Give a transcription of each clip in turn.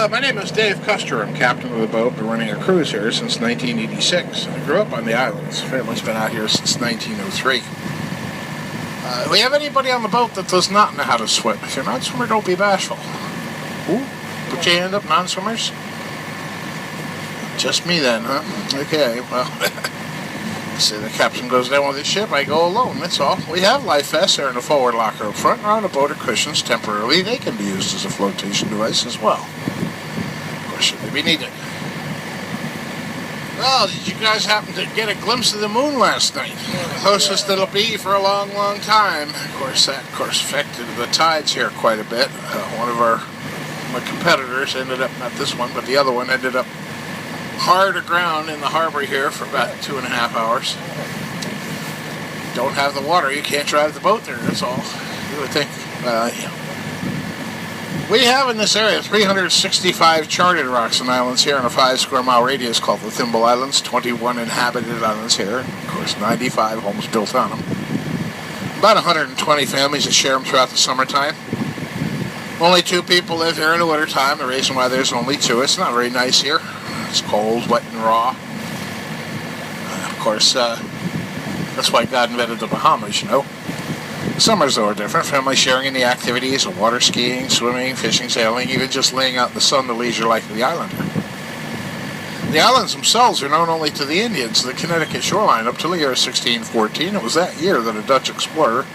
My name is Dave Custer. I'm captain of the boat. Been running a cruise here since 1986. I grew up on the islands. Family's been out here since 1903. We have anybody on the boat that does not know how to swim? If you're not a swimmer, don't be bashful. Ooh, put your hand up, non-swimmers. Just me then, huh? Okay, well, say the captain goes down with his ship, I go alone, that's all. We have life vests there in the forward locker up front, and on a boat or cushions temporarily. They can be used as a flotation device as well. Of course, should they be needed. Well, did you guys happen to get a glimpse of the moon last night? The closest it'll be for a long, long time. Of course, that affected the tides here quite a bit. One of my competitors ended up, not this one, but the other one ended up hard aground in the harbor here for about 2.5 hours. Don't have the water, you can't drive the boat there, that's all. You would think, yeah. We have in this area 365 charted rocks and islands here in a 5 square mile radius called the Thimble Islands, 21 inhabited islands here, of course 95 homes built on them. About 120 families that share them throughout the summertime. Only 2 people live here in the wintertime. The reason why there's only 2, it's not very nice here. It's cold, wet, and raw. Of course, that's why God invented the Bahamas, you know. The summers, though, are different. Family sharing in the activities of water skiing, swimming, fishing, sailing, even just laying out in the sun the leisure life of the islander. The islands themselves are known only to the Indians of the Connecticut shoreline up till the year 1614. It was that year that a Dutch explorer,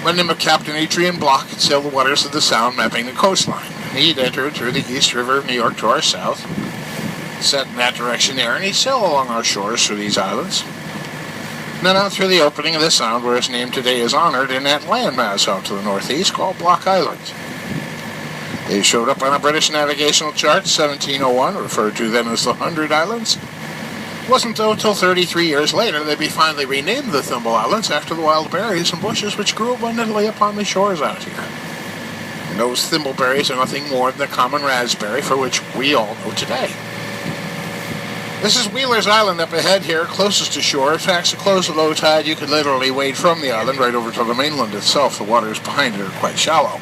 by the name of Captain Adrian Block, had sailed the waters of the Sound, mapping the coastline. He'd entered through the East River of New York to our south, set in that direction there, and he'd sail along our shores through these islands. And then out through the opening of the Sound, where his name today is honored, in that landmass out to the northeast called Block Island. They showed up on a British navigational chart, 1701, referred to then as the 100 Islands. It wasn't until 33 years later they'd be finally renamed the Thimble Islands after the wild berries and bushes which grew abundantly upon the shores out here. And those thimbleberries are nothing more than the common raspberry for which we all know today. This is Wheeler's Island up ahead here, closest to shore. In fact, so close to low tide you could literally wade from the island right over to the mainland itself. The waters behind it are quite shallow.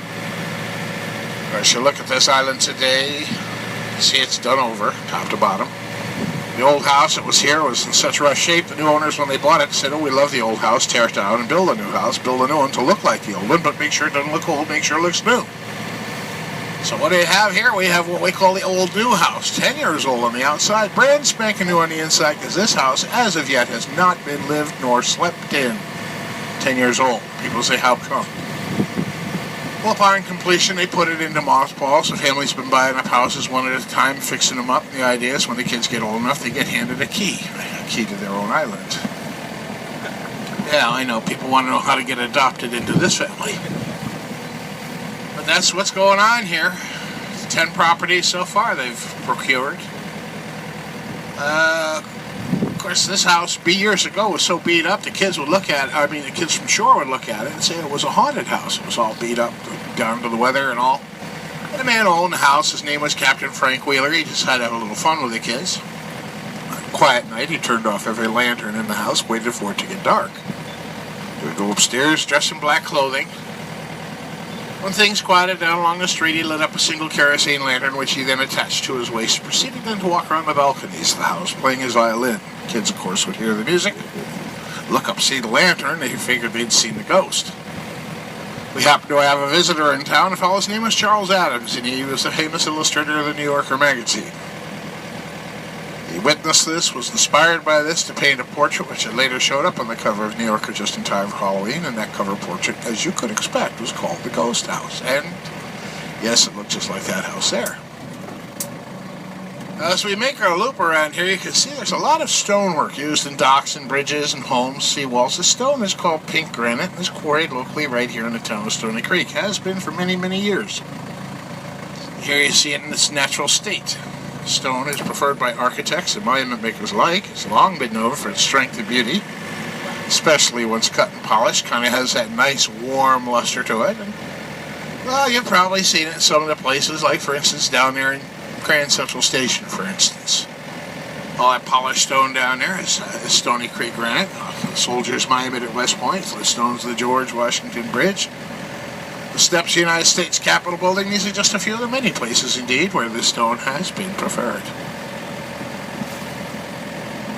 As you look at this island today, you see it's done over, top to bottom. The old house that was here was in such rough shape, the new owners, when they bought it, said, oh, we love the old house, tear it down and build a new house, build a new one to look like the old one, but make sure it doesn't look old, make sure it looks new. So what do we have here? We have what we call the old new house, 10 years old on the outside, brand spanking new on the inside, because this house, as of yet, has not been lived nor slept in. 10 years old. People say, how come? Well, upon completion, they put it into mothballs. The family's been buying up houses one at a time, fixing them up. The idea is when the kids get old enough, they get handed a key to their own island. Yeah, I know, people want to know how to get adopted into this family. But that's what's going on here. 10 properties so far they've procured. Of course, this house, years ago, was so beat up, the kids would look at it, the kids from shore would look at it and say it was a haunted house. It was all beat up, down to the weather and all. And the man who owned the house, his name was Captain Frank Wheeler. He just had to have a little fun with the kids. On a quiet night, he turned off every lantern in the house, waited for it to get dark. He would go upstairs, dressed in black clothing. When things quieted down along the street, he lit up a single kerosene lantern, which he then attached to his waist, proceeded then to walk around the balconies of the house, playing his violin. Kids, of course, would hear the music, look up, see the lantern. They figured they'd seen the ghost. We happened to have a visitor in town. The fellow's name was Charles Adams, and he was a famous illustrator of the New Yorker magazine. The witness to this was inspired by this to paint a portrait, which had later showed up on the cover of New Yorker just in time for Halloween, and that cover portrait, as you could expect, was called the Ghost House. And, yes, it looked just like that house there. As we make our loop around here, you can see there's a lot of stonework used in docks and bridges and homes, seawalls. The stone is called pink granite and is quarried locally right here in the town of Stony Creek. Has been for many, many years. Here you see it in its natural state. Stone is preferred by architects and monument makers alike. It's long been known for its strength and beauty, especially once cut and polished. Kind of has that nice, warm luster to it. And, well, you've probably seen it in some of the places, like, for instance, down there in Grand Central Station, for instance. All that polished stone down there is Stony Creek granite. The soldiers monument at West Point. The stone's the George Washington Bridge. The steps of the United States Capitol building, these are just a few of the many places, indeed, where this stone has been preferred.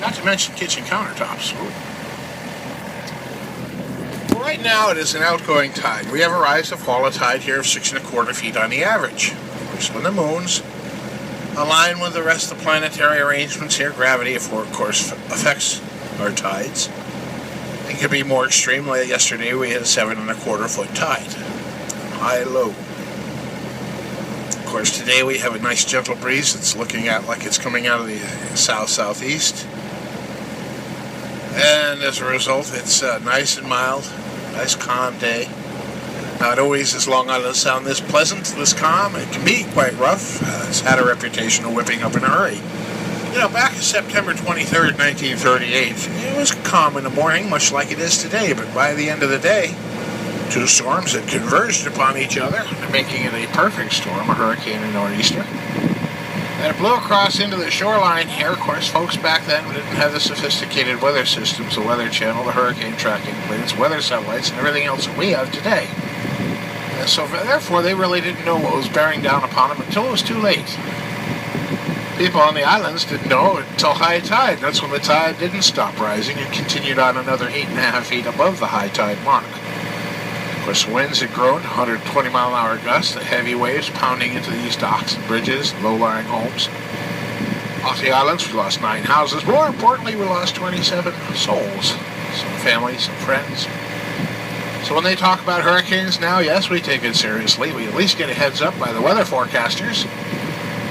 Not to mention kitchen countertops. Well, right now it is an outgoing tide. We have a rise of fall tide here of 6 1/4 feet on the average. Of course, when the moons align with the rest of the planetary arrangements here, gravity, of course, affects our tides. It could be more extreme. Like yesterday, we had a 7 1/4 foot tide. High-low. Of course, today we have a nice gentle breeze that's looking at like it's coming out of the south-southeast. And as a result, it's nice and mild, nice calm day. Not always is Long Island Sound this pleasant, this calm. It can be quite rough. It's had a reputation of whipping up in a hurry. You know, back in September 23rd, 1938, it was calm in the morning, much like it is today, but by the end of the day, two storms had converged upon each other, making it a perfect storm, a hurricane and nor'easter. And it blew across into the shoreline here. Of course, folks back then didn't have the sophisticated weather systems, the Weather Channel, the hurricane tracking planes, weather satellites, and everything else that we have today. And so, therefore, they really didn't know what was bearing down upon them until it was too late. People on the islands didn't know until high tide. That's when the tide didn't stop rising. It continued on another 8 1/2 feet above the high tide mark. Of course, winds had grown, 120-mile-an-hour gusts, the heavy waves pounding into these docks and bridges, low-lying homes. Off the islands, we lost 9 houses. More importantly, we lost 27 souls. Some families, some friends. So when they talk about hurricanes now, yes, we take it seriously. We at least get a heads up by the weather forecasters.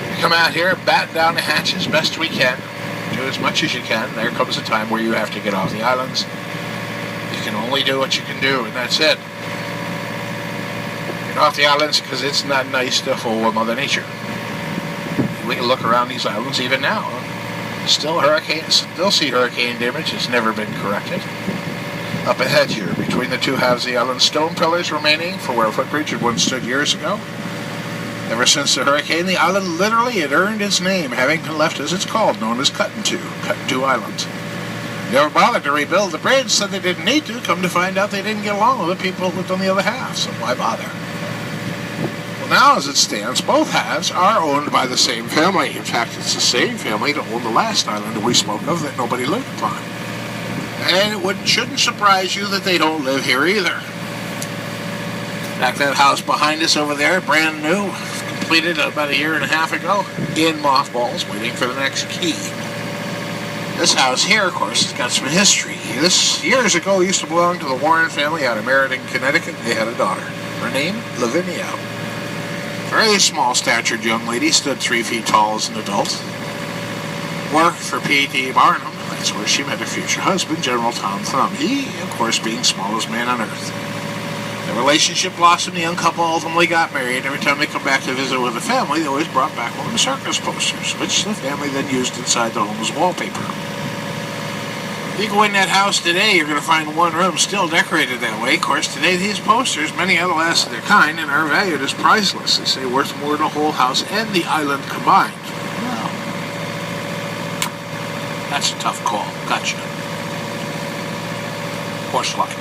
We come out here, batten down the hatches best we can. Do as much as you can. There comes a time where you have to get off the islands. You can only do what you can do, and that's it. Get off the islands because it's not nice to fool with Mother Nature. We can look around these islands even now. Still see hurricane damage. It's never been corrected. Up ahead here, between the two halves of the island, stone pillars remaining for where a footbridge had once stood years ago. Ever since the hurricane, the island literally had earned its name, having been left as it's called, known as Cut-in-Two Island. Never bothered to rebuild the bridge, said they didn't need to. Come to find out they didn't get along with the people who lived on the other half, so why bother? Well, now as it stands, both halves are owned by the same family. In fact, it's the same family that owned the last island that we spoke of that nobody lived upon. And it shouldn't surprise you that they don't live here either. In fact, that house behind us over there, brand new, completed about 1.5 years ago, in mothballs, waiting for the next key. This house here, of course, has got some history. This, years ago, used to belong to the Warren family out of Meriden, Connecticut. They had a daughter. Her name, Lavinia. Very small-statured young lady, stood 3 feet tall as an adult. Worked for P.T. Barnum. That's where she met her future husband, General Tom Thumb. He, of course, being smallest man on earth. The relationship blossomed. The young couple ultimately got married. Every time they come back to visit with the family, they always brought back one of the circus posters, which the family then used inside the home as wallpaper. If you go in that house today, you're going to find one room still decorated that way. Of course, today these posters, many are the last of their kind, and are valued as priceless. They say worth more than the whole house and the island combined. Well, that's a tough call. Gotcha. Horse luck.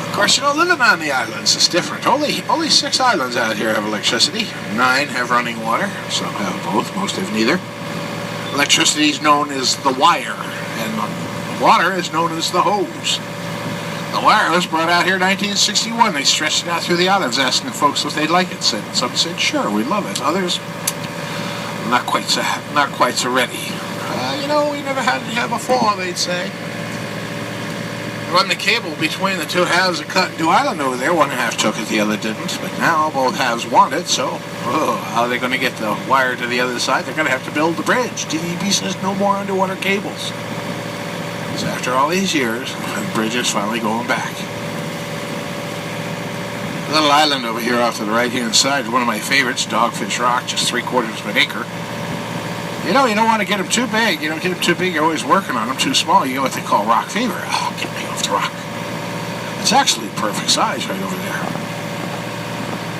Of course, living on the islands is different. Only 6 islands out here have electricity. 9 have running water. Some have both. Most have neither. Electricity is known as the wire, and water is known as the hose. The wire was brought out here in 1961. They stretched it out through the islands, asking folks if they'd like it. Some said, sure, we'd love it. Others, not quite so ready. We never had to have a fall, they'd say. Run the cable between the two halves of Cut-in-Two Island over there. One half took it, the other didn't. But now both halves want it, so how are they going to get the wire to the other side? They're going to have to build the bridge. DEP says no more underwater cables. Because after all these years, the bridge is finally going back. A little island over here off to the right-hand side is one of my favorites, Dogfish Rock, just 3/4 of an acre. You don't want to get them too big. You don't get them too big, you're always working on them. Too small, you get what they call rock fever. Oh, get me off the rock. It's actually perfect size right over there.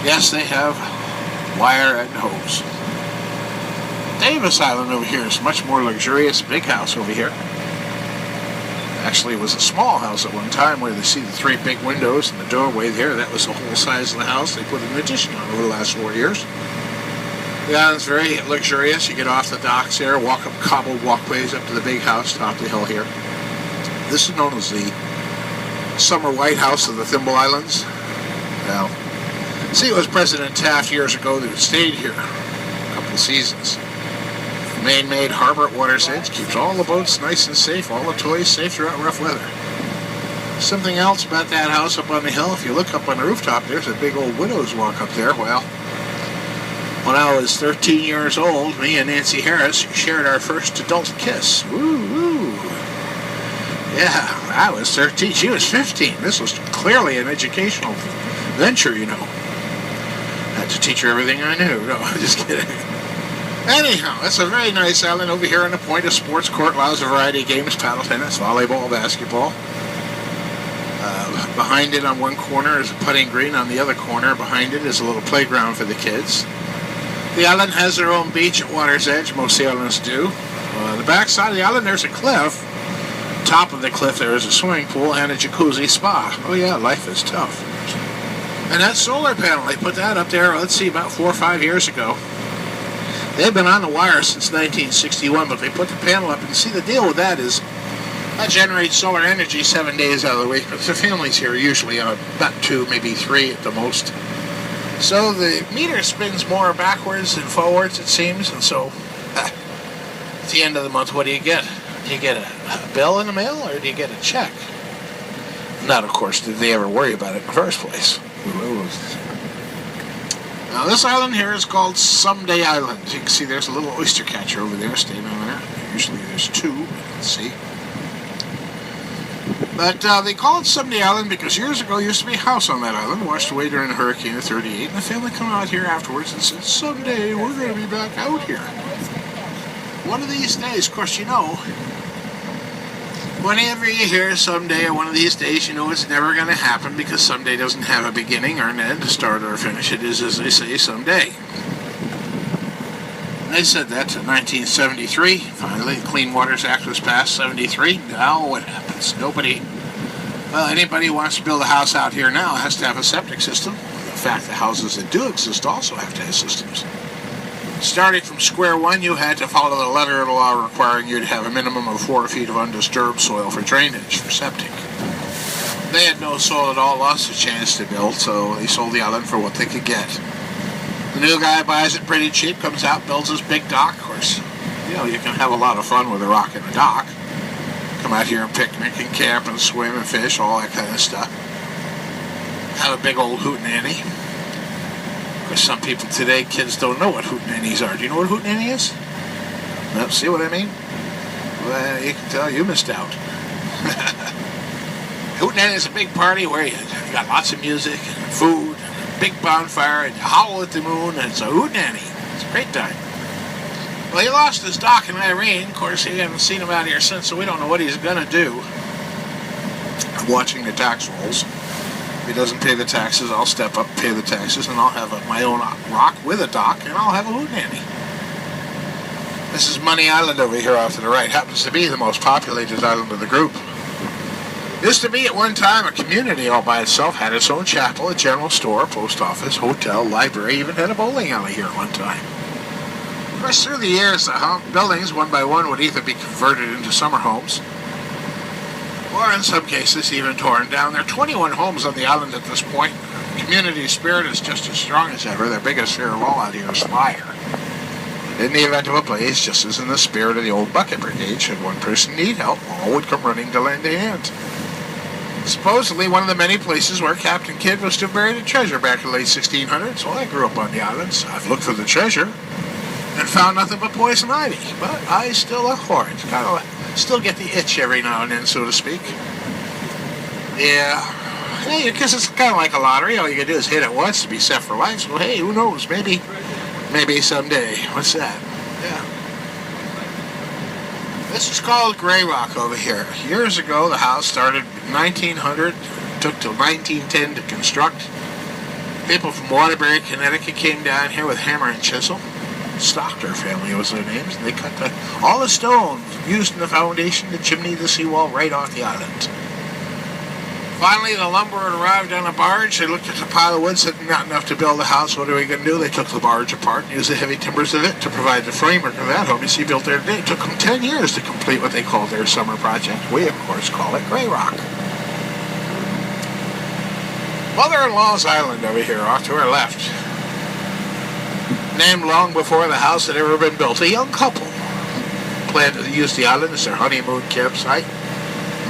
Yes, they have wire and hose. Davis Island over here is much more luxurious. Big house over here. Actually, it was a small house at one time where they see the 3 big windows and the doorway there. That was the whole size of the house. They put an addition on over the last 4 years. The island's very luxurious. You get off the docks there, walk up cobbled walkways up to the big house top of the hill here. This is known as the Summer White House of the Thimble Islands. Well, see, it was President Taft years ago that stayed here a couple of seasons. Man-made harbor at water's edge keeps all the boats nice and safe, all the toys safe throughout rough weather. Something else about that house up on the hill, if you look up on the rooftop, there's a big old widow's walk up there. Well, when I was 13 years old, me and Nancy Harris shared our first adult kiss. Woo-woo! Yeah, I was 13, she was 15. This was clearly an educational venture, you know. Had to teach her everything I knew. No, I'm just kidding. Anyhow, it's a very nice island over here on the point. A sports court allows a variety of games: paddle tennis, volleyball, basketball. Behind it on one corner is a putting green. On the other corner behind it is a little playground for the kids. The island has their own beach at water's edge. Most of the islands do. The back side of the island, there's a cliff. Top of the cliff there is a swimming pool and a jacuzzi spa. Oh yeah, life is tough. And that solar panel, they put that up there, let's see, about 4 or 5 years ago. They've been on the wire since 1961, but they put the panel up, and see, the deal with that is that generates solar energy 7 days out of the week, but the families here are usually on about 2, maybe 3 at the most. So the meter spins more backwards than forwards, it seems, and so at the end of the month, what do you get? Do you get a bill in the mail, or do you get a check? Not, of course, did they ever worry about it in the first place. Now, this island here is called Someday Island. You can see there's a little oyster catcher over there, staying on there. Usually there's 2, let's see. But they call it Someday Island because years ago there used to be a house on that island, washed away during the hurricane of '38, and the family come out here afterwards and said, someday we're going to be back out here. One of these days, of course, you know, whenever you hear someday or one of these days, you know it's never going to happen because someday doesn't have a beginning or an end, a start or a finish. It is, as they say, someday. They said that in 1973. Finally, the Clean Waters Act was passed, 73. Now what happens? Anybody who wants to build a house out here now has to have a septic system. In fact, the houses that do exist also have to have systems. Starting from square one, you had to follow the letter of the law requiring you to have a minimum of 4 feet of undisturbed soil for drainage, for septic. They had no soil at all, lost a chance to build, so they sold the island for what they could get. The new guy buys it pretty cheap, comes out, builds his big dock. Of course, you know, you can have a lot of fun with a rock and a dock. Come out here and picnic and camp and swim and fish, all that kind of stuff. Have a big old hootenanny. Of course, some people today, kids don't know what hootenannies are. Do you know what a hootenanny is? Well, see what I mean? Well, you can tell you missed out. Hootenanny is a big party where you got lots of music and food, and a big bonfire, and you howl at the moon, and it's a hootenanny. It's a great time. Well, he lost his dock in Irene. Of course, he hasn't seen him out here since, so we don't know what he's going to do. I'm watching the tax rolls. If he doesn't pay the taxes, I'll step up and pay the taxes, and I'll have my own rock with a dock, and I'll have a hootenanny. This is Money Island over here off to the right. Happens to be the most populated island of the group. Used to be at one time a community all by itself, had its own chapel, a general store, post office, hotel, library, even had a bowling alley here at one time. Of course, through the years, the buildings, one by one, would either be converted into summer homes, or in some cases even torn down. There are 21 homes on the island at this point. Community spirit is just as strong as ever. Their biggest fear of all out here is fire. In the event of a blaze, just as in the spirit of the old bucket brigade, should one person need help, all would come running to lend a hand. Supposedly one of the many places where Captain Kidd was to bury the treasure back in the late 1600s. Well, I grew up on the islands. I've looked for the treasure and found nothing but poison ivy, but I still look for it. Kind of still get the itch every now and then, so to speak. Yeah. Hey, because it's kind of like a lottery. All you can do is hit it once to be set for life. So, hey, who knows? Maybe someday. What's that? Yeah. This is called Grey Rock over here. Years ago, the house started in 1900, took till 1910 to construct. People from Waterbury, Connecticut came down here with hammer and chisel. Stockter family was their names. And they cut all the stone used in the foundation, the chimney, the seawall, right off the island. Finally, the lumber had arrived on a barge. They looked at the pile of wood, said, not enough to build a house. What are we going to do? They took the barge apart and used the heavy timbers of it to provide the framework of that home. You see, built there today. It took them 10 years to complete what they called their summer project. We, of course, call it Grey Rock. Mother-in-law's Island over here, off to our left. Named long before the house had ever been built. A young couple planned to use the island as their honeymoon campsite.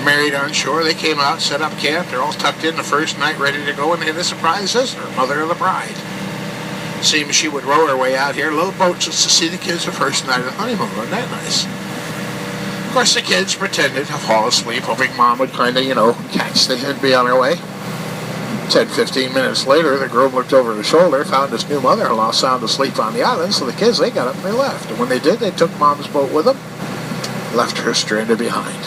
Married on shore, they came out, set up camp. They're all tucked in the first night, ready to go, and they had a surprise visitor, mother of the bride. Seems she would row her way out here, little boat, just to see the kids the first night of the honeymoon. Wasn't that nice? Of course, the kids pretended to fall asleep, hoping Mom would kind of, catch them and be on her way. 10-15 minutes later, the groom looked over his shoulder, found his new mother-in-law sound asleep on the island, so the kids, they got up and they left. And when they did, they took Mom's boat with them, left her stranded behind.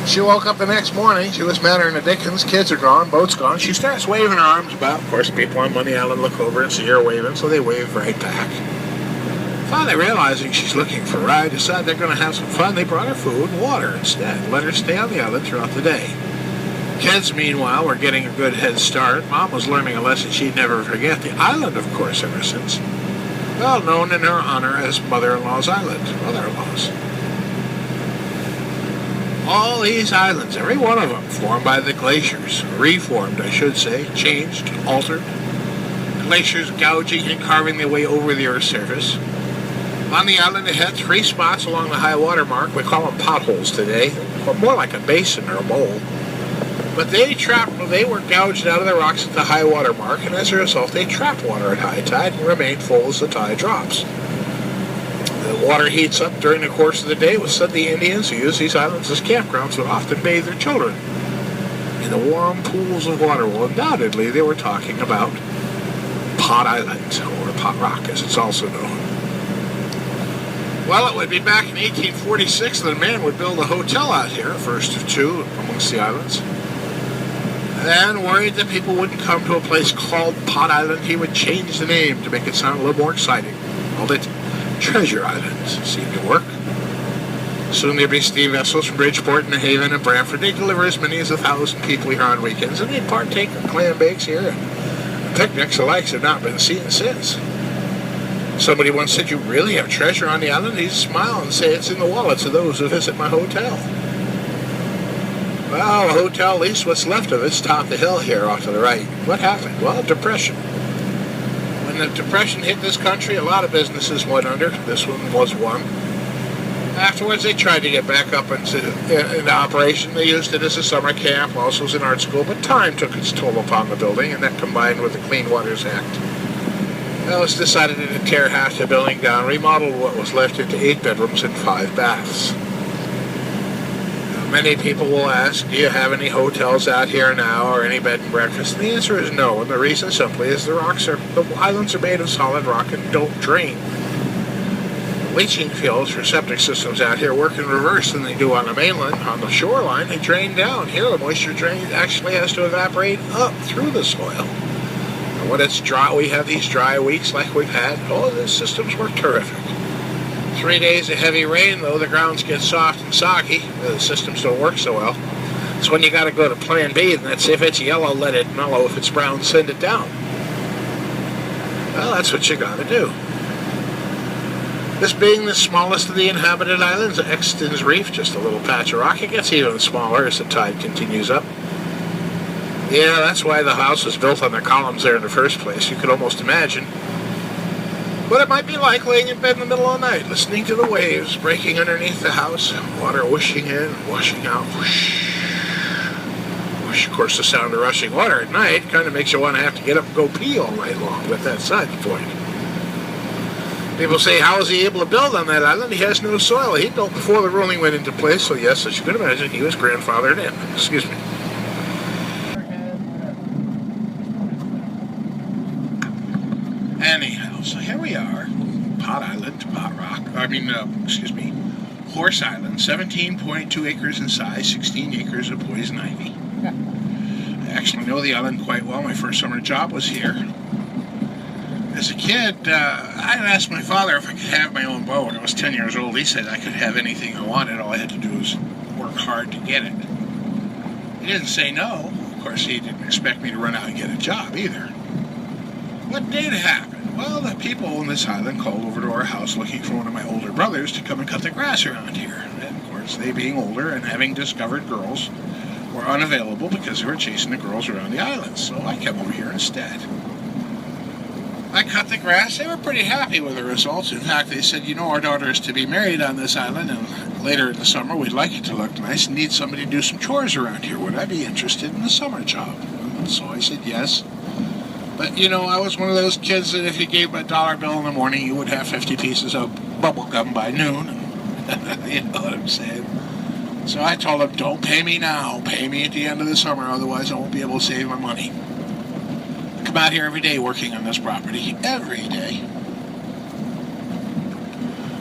She woke up the next morning. She was madder than the Dickens. Kids are gone. Boat's gone. She starts waving her arms about. Of course, people on Money Island look over and see her waving, so they wave right back. Finally realizing she's looking for a ride, decide they're going to have some fun. They brought her food and water instead. Let her stay on the island throughout the day. Kids, meanwhile, were getting a good head start. Mom was learning a lesson she'd never forget. The island, of course, ever since. Well known in her honor as Mother-in-law's Island. Mother-in-law's. All these islands, every one of them, formed by the glaciers, reformed, I should say, changed, altered. Glaciers gouging and carving their way over the Earth's surface. On the island, they had 3 spots along the high water mark. We call them potholes today, or more like a basin or a bowl. But they were gouged out of the rocks at the high water mark, and as a result, they trapped water at high tide and remained full as the tide drops. The water heats up during the course of the day, with the Indians who use these islands as campgrounds would often bathe their children in the warm pools of water. Well, undoubtedly, they were talking about Pot Island, or Pot Rock, as it's also known. Well, it would be back in 1846 that a man would build a hotel out here, first of 2 amongst the islands. Then, worried that people wouldn't come to a place called Pot Island, he would change the name to make it sound a little more exciting. Called it Treasure Island. Seemed to work. Soon there'd be steam vessels from Bridgeport and New Haven and Brantford. They'd deliver as many as 1,000 people here on weekends, and they'd partake of clam bakes here, and picnics the likes have not been seen since. Somebody once said, "You really have treasure on the island?" He'd smile and say, "It's in the wallets of those who visit my hotel." Well, the hotel, at least what's left of it's topped the hill here off to the right. What happened? Well, depression. When the depression hit this country, a lot of businesses went under. This one was one. Afterwards, they tried to get back up into operation. They used it as a summer camp, also as an art school, but time took its toll upon the building, and that combined with the Clean Waters Act. Well, it was decided to tear half the building down, remodel what was left into 8 bedrooms and 5 baths. Many people will ask, do you have any hotels out here now or any bed and breakfast? And the answer is no, and the reason simply is the islands are made of solid rock and don't drain. Leaching fields for septic systems out here work in reverse than they do on the mainland. On the shoreline, they drain down. Here, the moisture drain actually has to evaporate up through the soil. And when it's dry, we have these dry weeks like we've had. Oh, the systems work terrific. 3 days of heavy rain, though, the grounds get soft and soggy. The systems don't work so well. It's when you got to go to plan B, and that's if it's yellow, let it mellow. If it's brown, send it down. Well, that's what you got to do. This being the smallest of the inhabited islands, Exton's Reef, just a little patch of rock, it gets even smaller as the tide continues up. Yeah, that's why the house was built on the columns there in the first place. You could almost imagine what it might be like laying in bed in the middle of the night, listening to the waves breaking underneath the house, water whooshing in, washing out, whoosh. Whoosh. Of course, the sound of rushing water at night kind of makes you want to have to get up and go pee all night long, but that's side point. People say, how is he able to build on that island? He has no soil. He built before the ruling went into place, so yes, as you can imagine, he was grandfathered in. Excuse me. Anyhow, so here we are, Pot Island, Horse Island, 17.2 acres in size, 16 acres of poison ivy. I actually know the island quite well. My first summer job was here. As a kid, I asked my father if I could have my own boat. When I was 10 years old, he said I could have anything I wanted. All I had to do was work hard to get it. He didn't say no. Of course, he didn't expect me to run out and get a job either. What did happen? Well, the people on this island called over to our house looking for one of my older brothers to come and cut the grass around here. And, of course, they being older and having discovered girls were unavailable because they were chasing the girls around the island. So I came over here instead. I cut the grass. They were pretty happy with the results. In fact, they said, you know, our daughter is to be married on this island, and later in the summer we'd like it to look nice and need somebody to do some chores around here. Would I be interested in a summer job? So I said yes. But, you know, I was one of those kids that if you gave them a dollar bill in the morning, you would have 50 pieces of bubble gum by noon. You know what I'm saying? So I told them, don't pay me now. Pay me at the end of the summer, otherwise I won't be able to save my money. Come out here every day working on this property. Every day.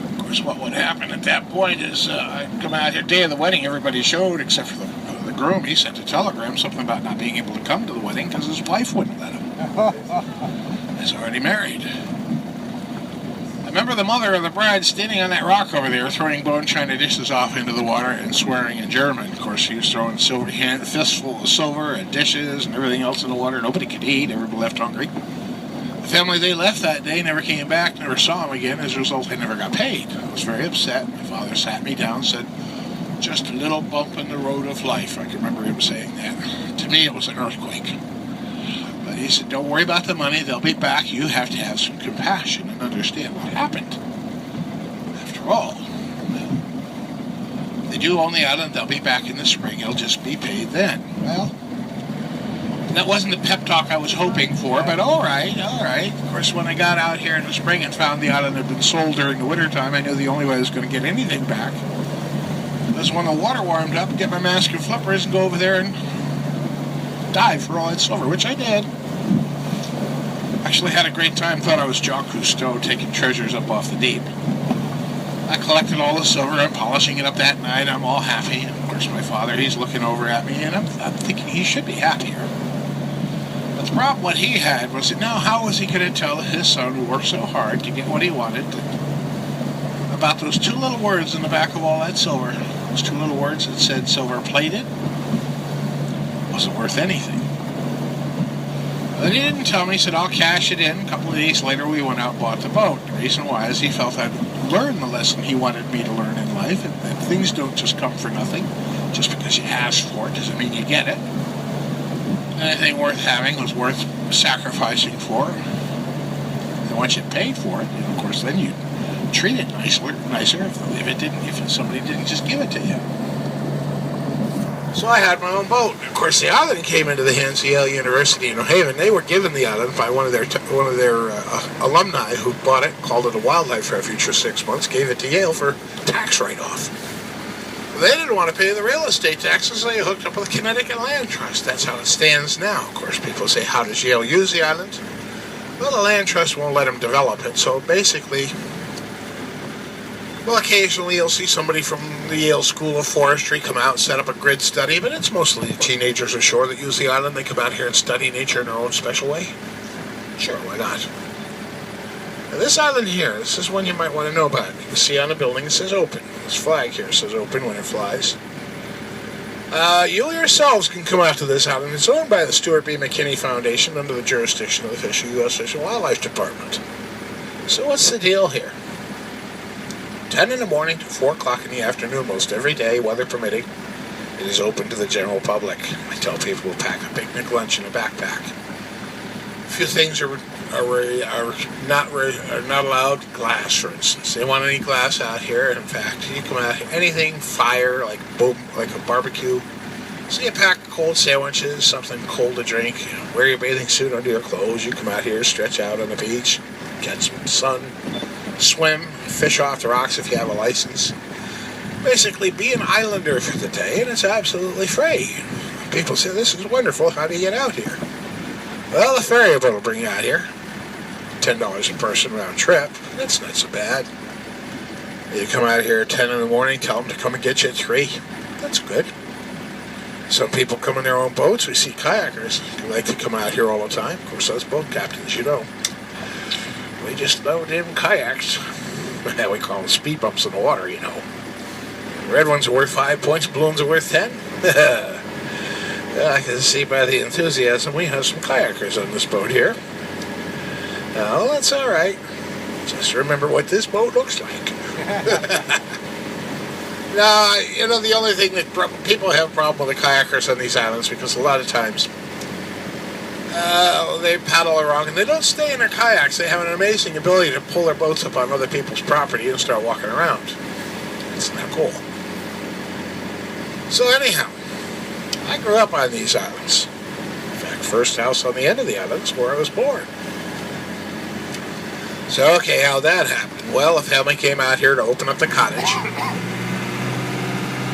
Of course, what would happen at that point is I'd come out here, day of the wedding, everybody showed except for the groom. He sent a telegram, something about not being able to come to the wedding because his wife wouldn't let him. He's already married. I remember the mother of the bride standing on that rock over there, throwing bone china dishes off into the water and swearing in German. Of course, she was throwing fistful of silver and dishes and everything else in the water. Nobody could eat. Everybody left hungry. The family they left that day never came back, never saw them again. As a result, they never got paid. I was very upset. My father sat me down and said, just a little bump in the road of life. I can remember him saying that. To me, it was an earthquake. But he said, don't worry about the money. They'll be back. You have to have some compassion and understand what happened. After all, they do own the island. They'll be back in the spring. It'll just be paid then. Well, that wasn't the pep talk I was hoping for, but all right. Of course, when I got out here in the spring and found the island had been sold during the wintertime, I knew the only way I was going to get anything back was when the water warmed up, get my mask and flippers and go over there and dive for all that silver, which I did. Actually had a great time, thought I was Jacques Cousteau taking treasures up off the deep. I collected all the silver, I'm polishing it up that night, I'm all happy. And of course my father, he's looking over at me, and I'm thinking he should be happier. But the problem what he had was that now how was he going to tell his son who worked so hard to get what he wanted about those two little words in the back of all that silver? Those two little words that said silver plated wasn't worth anything. But he didn't tell me. He said, I'll cash it in. A couple of days later, we went out and bought the boat. The reason why is he felt I'd learned the lesson he wanted me to learn in life, and that things don't just come for nothing. Just because you ask for it doesn't mean you get it. Anything worth having was worth sacrificing for. And once you paid for it, of course, then you treat it nicer if somebody didn't just give it to you. So I had my own boat. Of course, the island came into the hands of Yale University in New Haven. They were given the island by one of their alumni who bought it, called it a wildlife refuge for 6 months, gave it to Yale for tax write-off. They didn't want to pay the real estate taxes, so they hooked up with the Connecticut Land Trust. That's how it stands now. Of course, people say, how does Yale use the island? Well, the Land Trust won't let them develop it, so basically, well, occasionally you'll see somebody from the Yale School of Forestry come out and set up a grid study, but it's mostly teenagers ashore that use the island. They come out here and study nature in their own special way. Sure, why not? Now, this island here, this is one you might want to know about. You can see on the building it says open. This flag here says open when it flies. You yourselves can come out to this island. It's owned by the Stuart B. McKinney Foundation under the jurisdiction of the U.S. Fish and Wildlife Department. So what's the deal here? 10 in the morning to 4 o'clock in the afternoon most every day, weather permitting, it is open to the general public. I tell people to pack a picnic lunch in a backpack. A few things are not allowed. Glass, for instance. They want any glass out here. In fact, you come out here, anything fire, like a barbecue. So you pack cold sandwiches, something cold to drink, wear your bathing suit under your clothes. You come out here, stretch out on the beach, get some sun, swim, fish off the rocks if you have a license. Basically, be an islander for the day, and it's absolutely free. People say, this is wonderful. How do you get out here? Well, the ferry boat will bring you out here. $10 a person round trip. That's not so bad. You come out here at 10 in the morning, tell them to come and get you at 3. That's good. Some people come in their own boats. We see kayakers who like to come out here all the time. Of course, those boat captains, you know. We just loaned him kayaks. We call them speed bumps in the water, you know. Red ones are worth 5 points, blue ones are worth 10. I can see by the enthusiasm we have some kayakers on this boat here. Oh, that's all right. Just remember what this boat looks like. No, you know, the only thing that people have a problem with the kayakers on these islands, because a lot of times they paddle around and they don't stay in their kayaks. They have an amazing ability to pull their boats up on other people's property and start walking around. Isn't that cool? So anyhow, I grew up on these islands. In fact, first house on the end of the islands where I was born. So, okay, how'd that happen? Well, a family came out here to open up the cottage.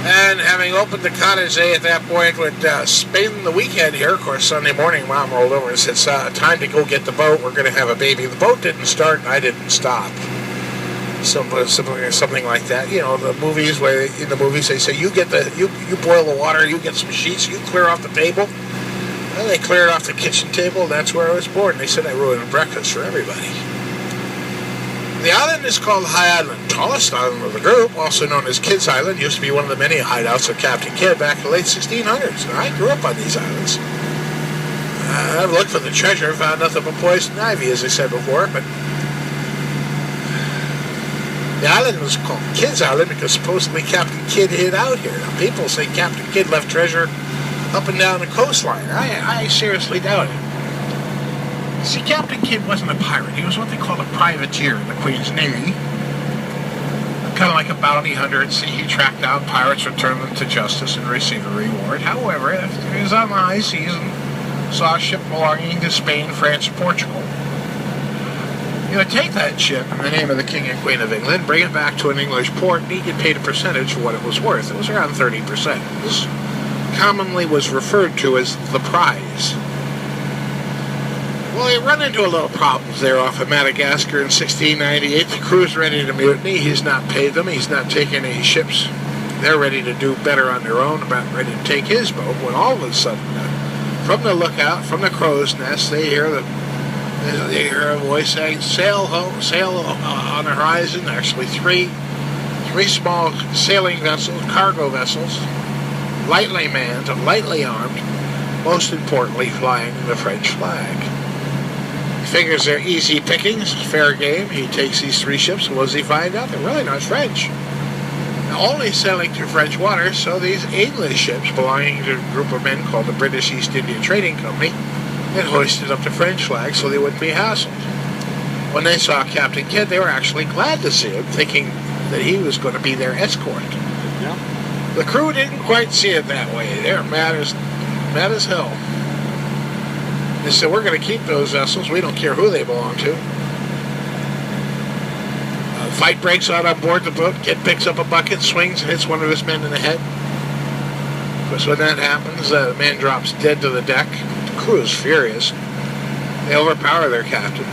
And having opened the cottage, they at that point would spend the weekend here. Of course, Sunday morning, Mom rolled over and said, time to go get the boat. We're going to have a baby. The boat didn't start, and I didn't stop. Something like that. You know, the movies where in the movies they say, you boil the water, you get some sheets, you clear off the table. Well, they cleared off the kitchen table, and that's where I was born. They said I ruined breakfast for everybody. The island is called High Island, tallest island of the group, also known as Kidd's Island. Used to be one of the many hideouts of Captain Kidd back in the late 1600s. And I grew up on these islands. I've looked for the treasure, found nothing but poison ivy, as I said before, but the island was called Kidd's Island because supposedly Captain Kidd hid out here. Now, people say Captain Kidd left treasure up and down the coastline. I seriously doubt it. See, Captain Kidd wasn't a pirate. He was what they call a privateer in the Queen's Navy. Kind of like a bounty hunter at sea. He tracked down pirates, returned them to justice, and received a reward. However, after he was on the high seas and saw a ship belonging to Spain, France, and Portugal, he would take that ship in the name of the King and Queen of England, bring it back to an English port, and he'd get paid a percentage for what it was worth. It was around 30%. This commonly was referred to as the prize. Well, he run into a little problems there off of Madagascar in 1698. The crew's ready to mutiny. He's not paid them. He's not taking any ships. They're ready to do better on their own, about ready to take his boat, when all of a sudden, from the lookout, from the crow's nest, they hear a voice saying, sail home, sail on the horizon. Actually, three small sailing vessels, cargo vessels, lightly manned, lightly armed, most importantly, flying the French flag. Figures they're easy pickings, fair game. He takes these 3 ships, and what does he find out? They're really not French. Now, only sailing through French waters, so these English ships belonging to a group of men called the British East India Trading Company had hoisted up the French flag so they wouldn't be hassled. When they saw Captain Kidd, they were actually glad to see him, thinking that he was going to be their escort. Yeah. The crew didn't quite see it that way. They're mad as hell. They said, we're going to keep those vessels. We don't care who they belong to. Fight breaks out on board the boat. Kidd picks up a bucket, swings, and hits one of his men in the head. Of course, when that happens, the man drops dead to the deck. The crew is furious. They overpower their captain.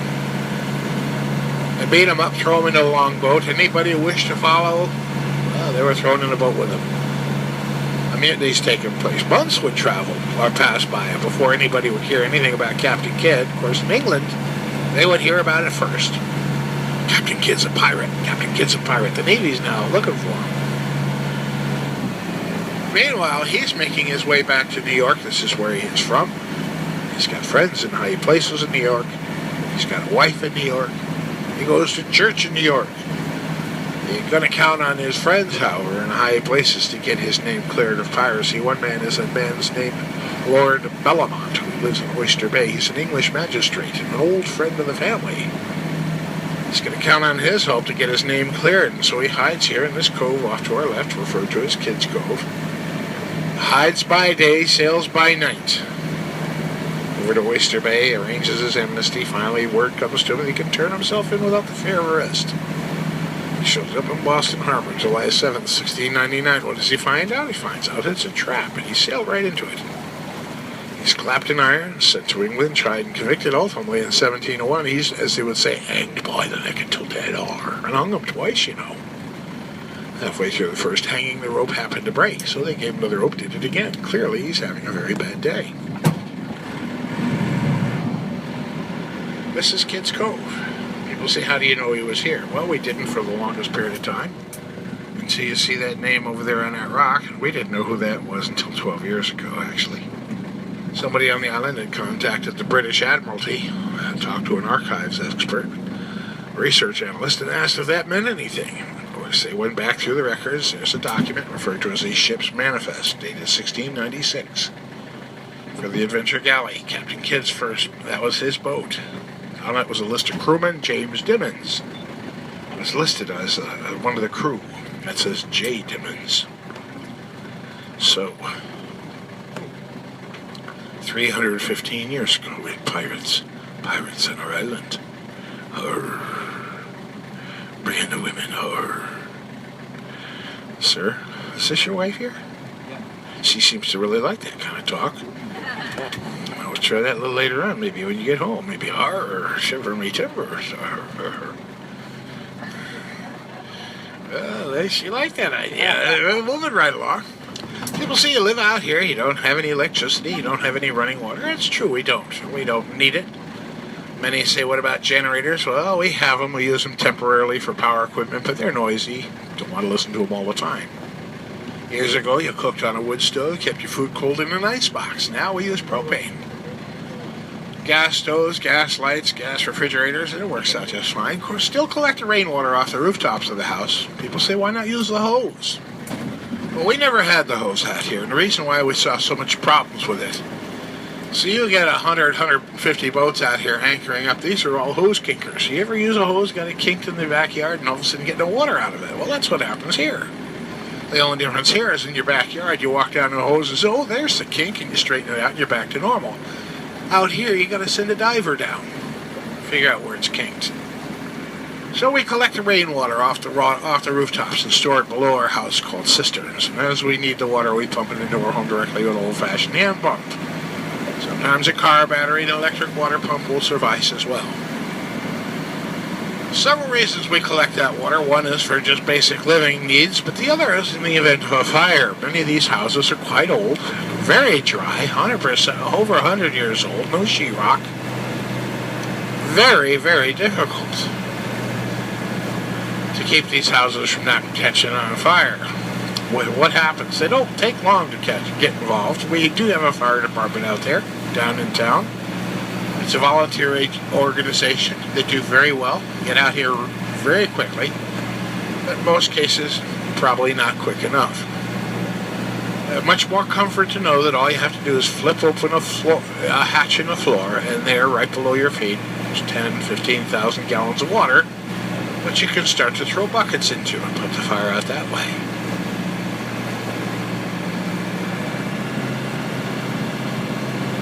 They beat him up, throw him into the longboat. Anybody who wished to follow, well, they were thrown in a boat with him. Mutinies taking place. Months would travel or pass by before anybody would hear anything about Captain Kidd. Of course, in England, they would hear about it first. Captain Kidd's a pirate. Captain Kidd's a pirate. The Navy's now looking for him. Meanwhile, he's making his way back to New York. This is where he is from. He's got friends in high places in New York. He's got a wife in New York. He goes to church in New York. He's going to count on his friends, however, in high places to get his name cleared of piracy. One man is a man's named Lord Bellamont, who lives in Oyster Bay. He's an English magistrate and an old friend of the family. He's going to count on his help to get his name cleared, and so he hides here in this cove off to our left, referred to as Kidd's Cove. Hides by day, sails by night. Over to Oyster Bay, arranges his amnesty. Finally, word comes to him that he can turn himself in without the fear of arrest. He shows up in Boston Harbor, July 7th, 1699. What does he find out? He finds out it's a trap, and he sailed right into it. He's clapped in iron, sent to England, tried and convicted. Ultimately, in 1701, he's, as they would say, hanged by the neck until dead or. And hung him twice, you know. Halfway through the first hanging, the rope happened to break, so they gave him another rope, did it again. Clearly, he's having a very bad day. This is Kidd's Cove. People say, how do you know he was here? Well, we didn't for the longest period of time. Until you see that name over there on that rock. We didn't know who that was until 12 years ago, actually. Somebody on the island had contacted the British Admiralty, talked to an archives expert, research analyst, and asked if that meant anything. Of course, they went back through the records. There's a document referred to as the ship's manifest, dated 1696. For the Adventure Galley, Captain Kidd's first. That was his boat. On it was a list of crewmen. James Dimmons was listed as one of the crew. That says J. Dimmons. So, 315 years ago, we had pirates on our island. Arr. Bringing the women, arr. Sir, is this your wife here? Yeah. She seems to really like that kind of talk. We'll try that a little later on, maybe when you get home. Maybe, arr, shiver me timbers, arr. Well, she liked that idea. Moving right along. People say you live out here, you don't have any electricity, you don't have any running water. It's true, we don't. We don't need it. Many say, what about generators? Well, we have them. We use them temporarily for power equipment, but they're noisy. Don't want to listen to them all the time. Years ago, you cooked on a wood stove, kept your food cold in an icebox. Now we use propane. Gas stoves, gas lights, gas refrigerators, and it works out just fine. Of course, still collect the rainwater off the rooftops of the house. People say, why not use the hose? Well, we never had the hose out here, and the reason why we saw so much problems with it. So you get 100, 150 boats out here anchoring up. These are all hose kinkers. You ever use a hose, got it kinked in the backyard, and all of a sudden get no water out of it? Well, that's what happens here. The only difference here is in your backyard, you walk down to the hose and say, oh, there's the kink, and you straighten it out, and you're back to normal. Out here, you got to send a diver down, figure out where it's kinked. So we collect the rainwater off the rooftops and store it below our house called cisterns. And as we need the water, we pump it into our home directly with an old-fashioned hand pump. Sometimes a car battery and electric water pump will suffice as well. Several reasons we collect that water. One is for just basic living needs, but the other is in the event of a fire. Many of these houses are quite old, very dry, 100%, over 100 years old, no sheetrock. Very, very difficult to keep these houses from not catching on fire. What happens? They don't take long to get involved. We do have a fire department out there, down in town. It's a volunteer organization. They do very well. Get out here very quickly. But in most cases, probably not quick enough. Much more comfort to know that all you have to do is flip open a hatch in the floor, and there, right below your feet, there's 10,000, 15,000 gallons of water that you can start to throw buckets into and put the fire out that way.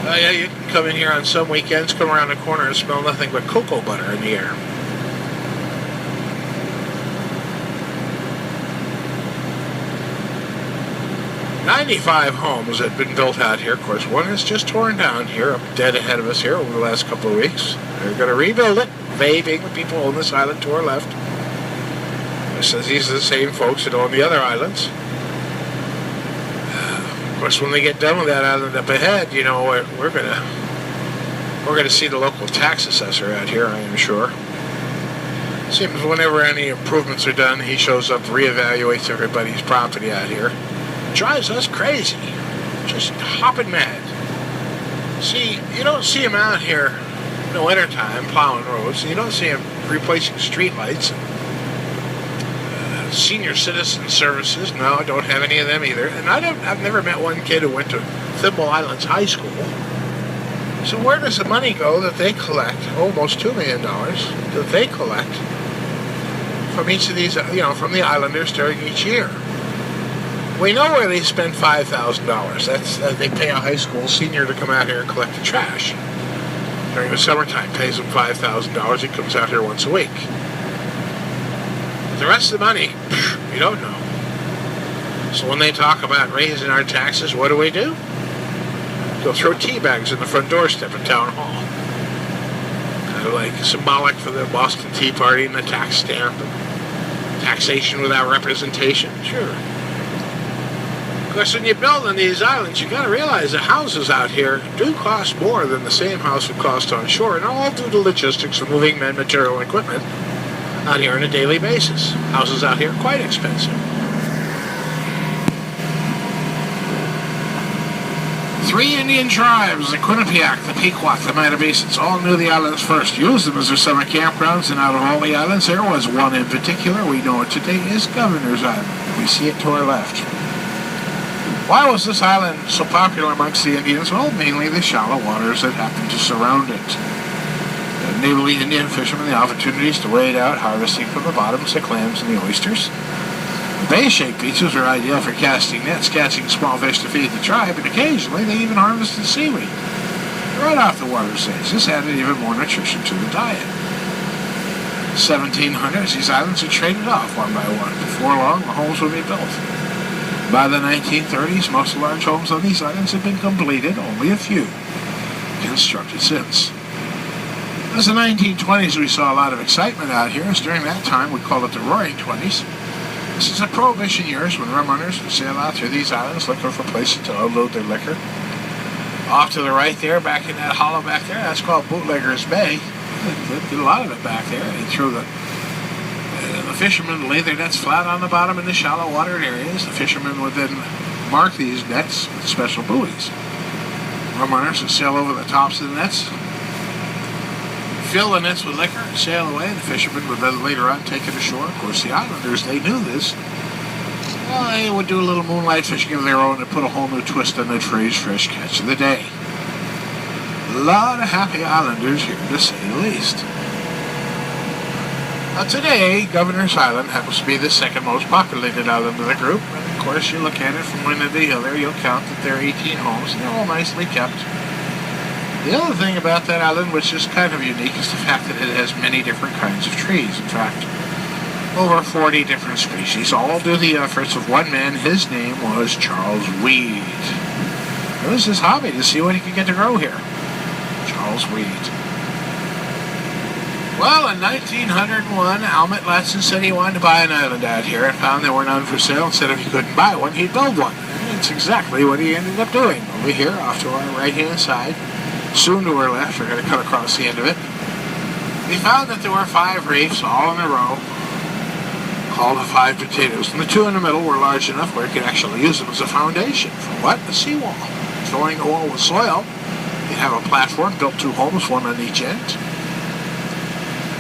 Yeah, you can come in here on some weekends, come around the corner and smell nothing but cocoa butter in the air. "95 homes have been built out here. Of course, one is just torn down here, up dead ahead of us here over the last couple of weeks. They're going to rebuild it, they being the people on this island to our left. It says these are the same folks that own the other islands. Of course, when they get done with that island up ahead, you know, we're gonna see the local tax assessor out here, I am sure. Seems whenever any improvements are done, he shows up, reevaluates everybody's property out here. Drives us crazy, just hopping mad. See, you don't see him out here in the wintertime plowing roads. You don't see him replacing streetlights. Senior citizen services, no, I don't have any of them either. And I've never met one kid who went to Thimble Islands High School. So where does the money go that they collect, almost $2 million, that they collect from each of these, from the islanders during each year? We know where they spend $5,000. That's they pay a high school senior to come out here and collect the trash. During the summertime, pays him $5,000. He comes out here once a week. The rest of the money, we don't know. So when they talk about raising our taxes, what do? They'll throw tea bags in the front doorstep at Town Hall. Kind of like symbolic for the Boston Tea Party and the tax stamp. And taxation without representation, sure. course, when you build on these islands, you got to realize the houses out here do cost more than the same house would cost on shore, and all due to logistics of moving men, material, and equipment out here on a daily basis. Houses out here are quite expensive. 3 Indian tribes, the Quinnipiac, the Pequot, the Mattabesons, all knew the islands first, used them as their summer campgrounds, and out of all the islands, there was one in particular we know it today is Governor's Island. We see it to our left. Why was this island so popular amongst the Indians? Well, mainly the shallow waters that happened to surround it. Enabling Indian fishermen the opportunities to wade out, harvesting from the bottoms the clams and the oysters. The bay-shaped beaches were ideal for casting nets, catching small fish to feed the tribe, and occasionally they even harvested seaweed. Right off the water's edge, this added even more nutrition to the diet. 1700s, these islands were traded off one by one. Before long, the homes would be built. By the 1930s, most large homes on these islands had been completed, only a few constructed since. As the 1920s, we saw a lot of excitement out here, as during that time we called it the Roaring Twenties. This is the Prohibition years when rum runners would sail out through these islands looking for places to unload their liquor. Off to the right there, back in that hollow back there, that's called Bootleggers Bay. They did a lot of it back there. They threw the fishermen would lay their nets flat on the bottom in the shallow watered areas. The fishermen would then mark these nets with special buoys. Rum runners would sail over the tops of the nets, fill the nets with liquor, sail away. The fishermen would then later on take it ashore. Of course, the islanders, they knew this. Well, they would do a little moonlight fishing of their own and put a whole new twist on the phrase fish catch of the day. A lot of happy islanders here, to say the least. Now today, Governor's Island happens to be the second most populated island of the group. And of course, you look at it from one end of the hill there, you'll count that there are 18 homes, and they're all nicely kept. The other thing about that island, which is kind of unique, is the fact that it has many different kinds of trees. In fact, over 40 different species, all due to the efforts of one man. His name was Charles Weed. It was his hobby to see what he could get to grow here. Charles Weed. Well, in 1901, Almut Latson said he wanted to buy an island out here and found there were none for sale, and said if he couldn't buy one, he'd build one. And that's exactly what he ended up doing. Over here, off to our right-hand side, soon to our left, we're going to cut across the end of it. We found that there were 5 reefs all in a row, called the 5 potatoes, and the 2 in the middle were large enough where you could actually use them as a foundation for what? A seawall. Filling the wall with soil, you'd have a platform, built 2 homes, one on each end.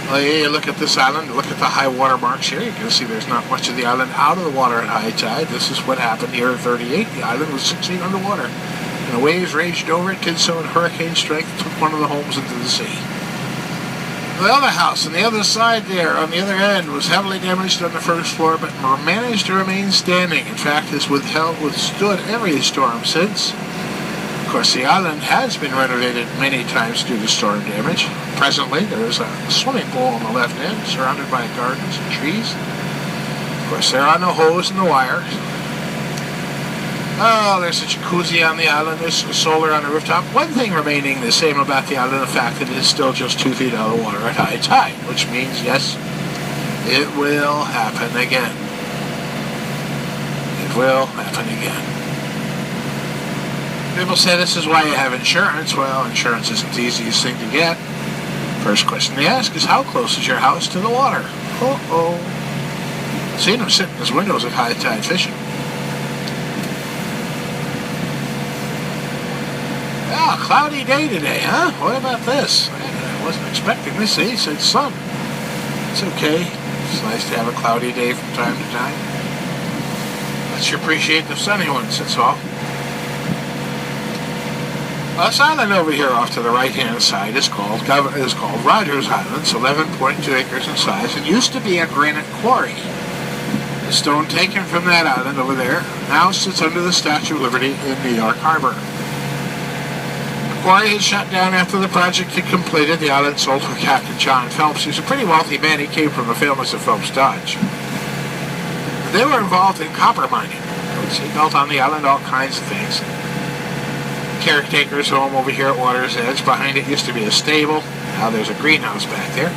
Well, you look at this island, look at the high water marks here. You can see there's not much of the island out of the water at high tide. This is what happened here at 38. The island was 6 feet underwater, and the waves raged over it, did so in hurricane strength, took one of the homes into the sea. The other house on the other side there, on the other end, was heavily damaged on the first floor, but managed to remain standing. In fact, has withstood every storm since. Of course, the island has been renovated many times due to storm damage. Presently, there is a swimming pool on the left end, surrounded by gardens and trees. Of course, there are no hose in the wire. Oh, there's a jacuzzi on the island. There's solar on the rooftop. One thing remaining the same about the island, the fact that it is still just 2 feet out of the water at high tide, which means, yes, it will happen again. It will happen again. People say this is why you have insurance. Well, insurance isn't the easiest thing to get. First question they ask is, how close is your house to the water? Uh-oh. Seen him sit in his windows at high tide fishing. Ah, cloudy day today, huh? What about this? I wasn't expecting this. He said sun. It's okay. It's nice to have a cloudy day from time to time. Let's appreciate the sunny ones, that's all. This island over here off to the right-hand side is called Rogers Island. It's 11.2 acres in size. It used to be a granite quarry. The stone taken from that island over there now sits under the Statue of Liberty in New York Harbor. The quarry had shut down after the project had completed. The island sold to Captain John Phelps. He was a pretty wealthy man. He came from the famous of Phelps Dodge. They were involved in copper mining. He built on the island all kinds of things. Caretaker's home over here at Water's Edge. Behind it used to be a stable. Now there's a greenhouse back there.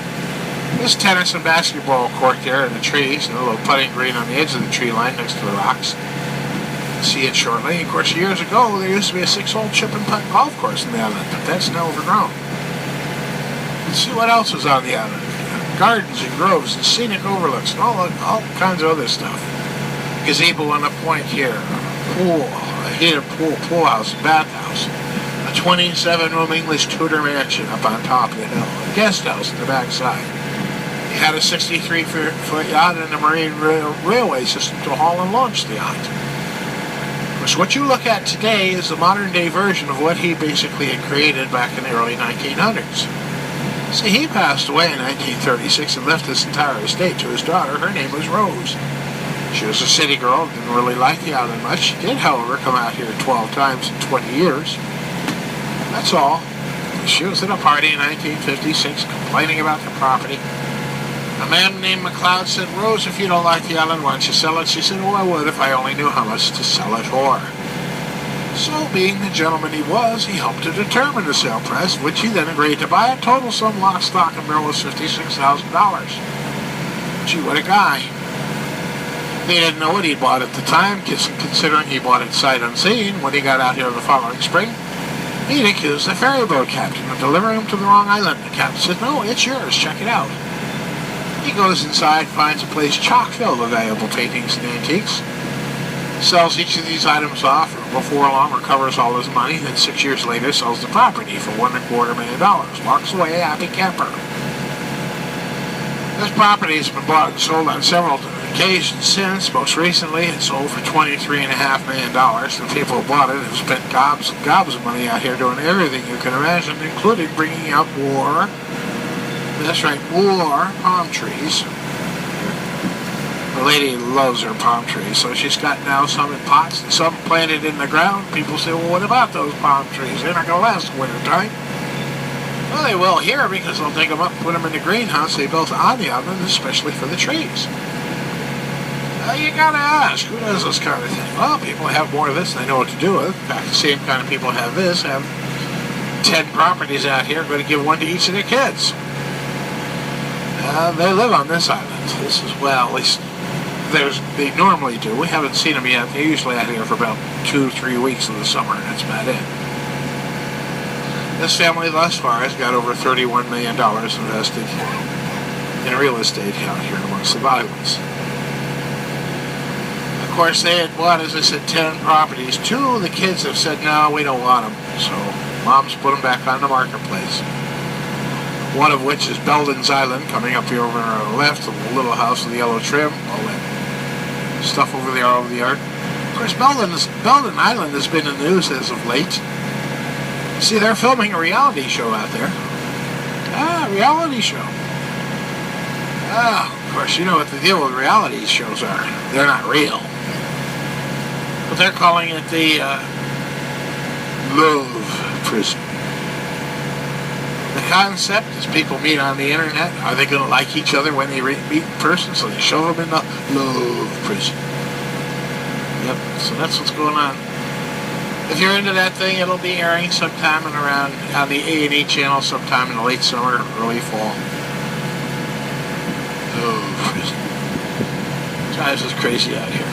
There's tennis and basketball court there in the trees, and a little putting green on the edge of the tree line next to the rocks. see it shortly. Of course, years ago, there used to be a 6-hole chip and putt golf course in the island, but that's now overgrown. Let's see what else is on the island. Gardens and groves and scenic overlooks and all kinds of other stuff. Gazebo on a point here. Pool, a heated pool house, bathhouse. A 27-room English Tudor mansion up on top of the hill. A guest house on the backside. He had a 63-foot yacht and a marine railway system to haul and launch the yacht. Of course, what you look at today is the modern-day version of what he basically had created back in the early 1900s. See, he passed away in 1936 and left his entire estate to his daughter. Her name was Rose. She was a city girl, didn't really like the island much. She did, however, come out here 12 times in 20 years. That's all. She was at a party in 1956 complaining about the property. A man named McLeod said, "Rose, if you don't like the island, why don't you sell it?" She said, "Oh, I would if I only knew how much to sell it for." So, being the gentleman he was, he helped to determine the sale price, which he then agreed to buy. A total sum, lock, stock, and barrel was $56,000. Gee, what a guy. They didn't know what he bought at the time, considering he bought it sight unseen. When he got out here the following spring, he'd accused the ferry boat captain of delivering him to the wrong island. The captain said, "No, it's yours, check it out." He goes inside, finds a place chock-filled with valuable paintings and antiques, sells each of these items off, before long recovers all his money, then 6 years later sells the property for $1.25 million. Walks away a happy camper. This property has been bought and sold on several occasions since. Most recently, it sold for $23.5 million. The people who bought it have spent gobs and gobs of money out here doing everything you can imagine, including bringing out more, that's right, more palm trees. The lady loves her palm trees, so she's got now some in pots and some planted in the ground. People say, "Well, what about those palm trees? They're not going to last winter time." Well, they will here, because they'll dig them up and put them in the greenhouse they built on the island, especially for the trees. You gotta ask, who does this kind of thing? Well, people have more of this than they know what to do with. In fact, the same kind of people have this, have 10 properties out here, going to give one to each of their kids. They live on this island. This is, well, at least they normally do. We haven't seen them yet. They're usually out here for about 2-3 weeks of the summer, and that's about it. This family thus far has got over $31 million invested in real estate out here amongst the islands. Of course, they had bought, as I said, 10 properties. 2 of the kids have said, "No, we don't want them." So Mom's put them back on the marketplace. One of which is Belden's Island, coming up here over on the left, the little house with the yellow trim, all that stuff over there all over the yard. Of course, Belden Island has been in the news as of late. See, they're filming a reality show out there. Reality show. Of course, you know what the deal with reality shows are. They're not real. But they're calling it the Love Prison. The concept is people meet on the internet. Are they going to like each other when they meet in person? So they show them in the Love Prison. Yep, so that's what's going on. If you're into that thing, it'll be airing sometime around on the A&E channel sometime in the late summer, early fall. Love Prison. Drives us crazy out here.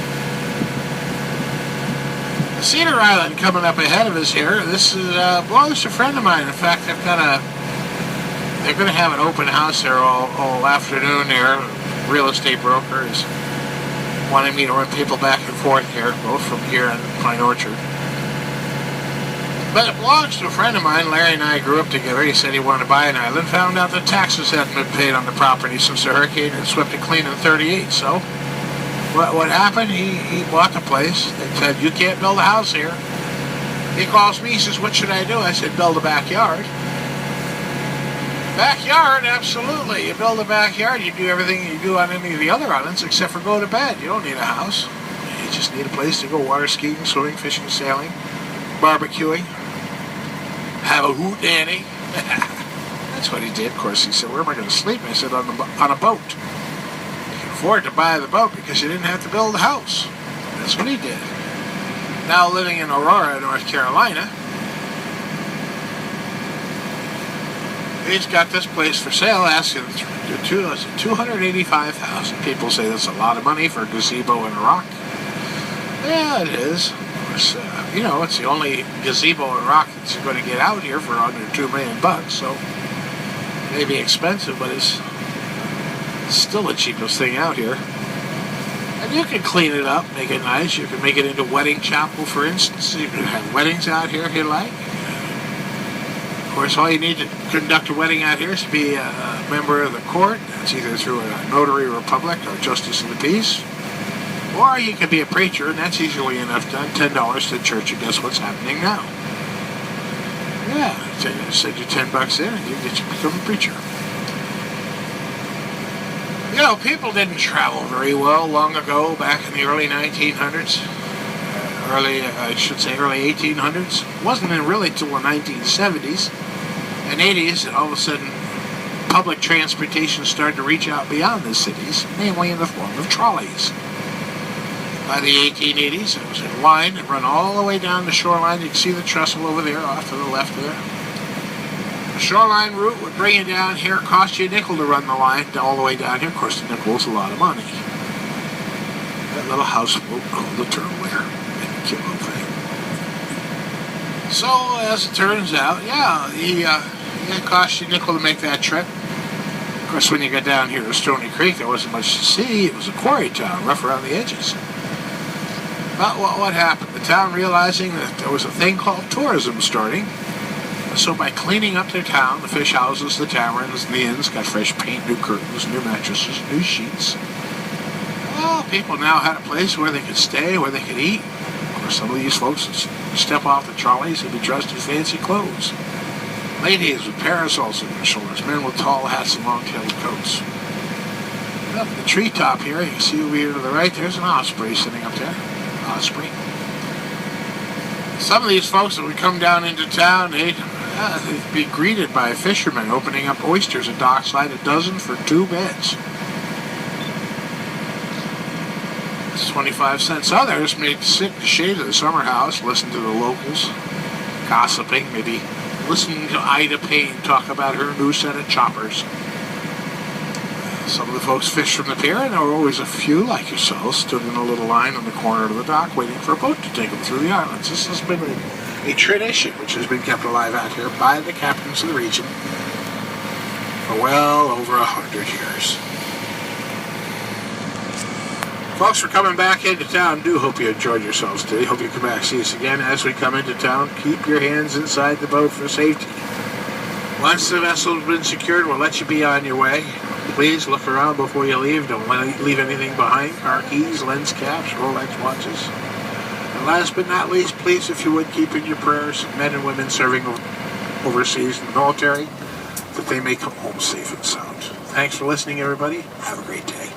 Cedar Island coming up ahead of us here. This is belongs to a friend of mine. In fact, they're going to have an open house there all afternoon there. Real estate broker is wanting me to run people back and forth here, both from here and Pine Orchard. But it belongs to a friend of mine. Larry and I grew up together. He said he wanted to buy an island. Found out that taxes hadn't been paid on the property since the hurricane had swept it clean in '38. So what happened? He bought the place. They said, "You can't build a house here." He calls me. He says, "What should I do?" I said, "Build a backyard." Backyard, absolutely. You build a backyard. You do everything you do on any of the other islands except for go to bed. You don't need a house. You just need a place to go water skiing, swimming, fishing, sailing, barbecuing, have a hootenanny. That's what he did. Of course, he said, "Where am I going to sleep?" I said, on a boat. You can afford to buy the boat because you didn't have to build a house. That's what he did. Now living in Aurora, North Carolina, he's got this place for sale, asking $285,000. People say that's a lot of money for a gazebo and a rock. Yeah, it is. You know, it's the only gazebo and rock that you're going to get out here for under $2 million, so it may be expensive, but it's still the cheapest thing out here. And you can clean it up, make it nice. You can make it into wedding chapel, for instance. You can have weddings out here if you like. Of course, all you need to conduct a wedding out here is to be a member of the court. It's either through a notary republic or justice of the peace. Or you could be a preacher, and that's easily enough done. $10 to church, and guess what's happening now? Yeah, send you $10 in, and you get to become a preacher. You know, people didn't travel very well long ago, back in the early 1900s. Early 1800s. It wasn't really until the 1970s and 80s that all of a sudden public transportation started to reach out beyond the cities, namely in the form of trolleys. By the 1880s, it was in line and run all the way down the shoreline. You can see the trestle over there, off to the left there. The shoreline route would bring you down here, cost you a nickel to run the line all the way down here. Of course, the nickel was a lot of money. That little houseboat called the Turtle there, and the cute little thing. So, as it turns out, it cost you a nickel to make that trip. Of course, when you got down here to Stony Creek, there wasn't much to see. It was a quarry town, rough around the edges. But what happened? The town, realizing that there was a thing called tourism starting, so by cleaning up their town, the fish houses, the taverns, and the inns got fresh paint, new curtains, new mattresses, new sheets. Well, people now had a place where they could stay, where they could eat. Of course, some of these folks would step off the trolleys and be dressed in fancy clothes. Ladies with parasols on their shoulders, men with tall hats and long-tailed coats. Up the treetop here, you can see over here to the right, there's an osprey sitting up there. Osprey. Some of these folks that would come down into town, they'd be greeted by fishermen opening up oysters at dockside, a dozen for 2 beds. It's 25 cents. Others may sit in the shade of the summer house, listen to the locals, gossiping, maybe listening to Ida Payne talk about her new set of choppers. Some of the folks fished from the pier, and there were always a few, like yourselves, stood in a little line on the corner of the dock waiting for a boat to take them through the islands. This has been a tradition which has been kept alive out here by the captains of the region for well over 100 years. Folks, we're coming back into town. Do hope you enjoyed yourselves today. Hope you come back see us again as we come into town. Keep your hands inside the boat for safety. Once the vessel's been secured, we'll let you be on your way. Please look around before you leave. Don't leave anything behind. Car keys, lens caps, Rolex watches. And last but not least, please, if you would, keep in your prayers men and women serving overseas in the military, that they may come home safe and sound. Thanks for listening, everybody. Have a great day.